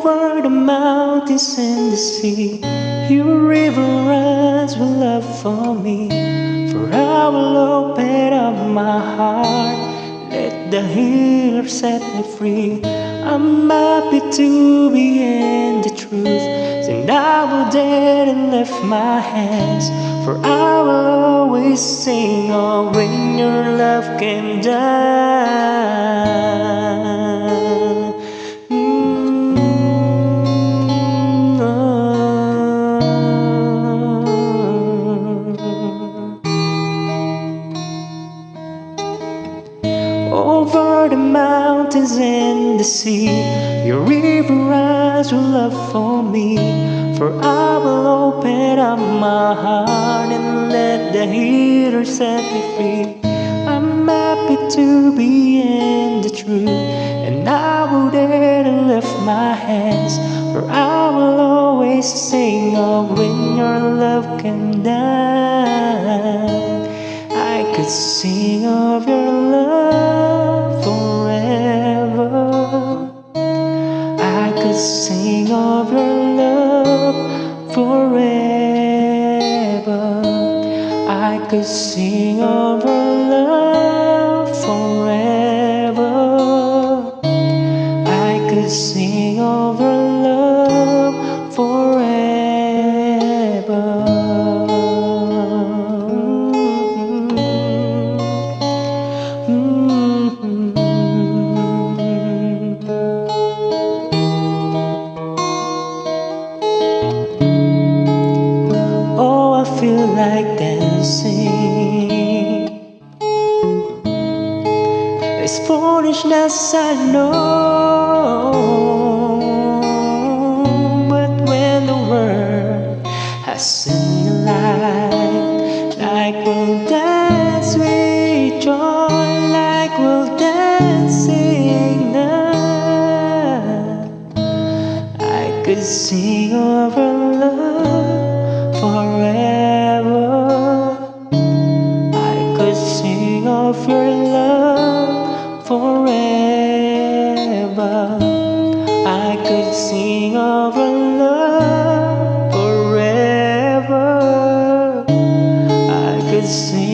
Over the mountains and the sea, your river runs with love for me. For I will open up my heart, let the healer set me free. I'm happy to be in the truth, and I will dare and lift my hands. For I will always sing, oh, when your love came down. Over the mountains and the sea, your river runs with love for me. For I will open up my heart and let the healer set me free. I'm happy to be in the truth, and I will dare to lift my hands. For I will always sing of when your love came down. I could sing of your love forever. I could sing of your love forever. I could sing of your love forever. I could sing of your love forever. Oh, I feel like dancing. It's foolishness, I know, but when the world has seen the light, like we'll dance with joy, like we'll dancing now. I could sing of our love forever. I could sing of your love forever. I could sing of your love forever. I could sing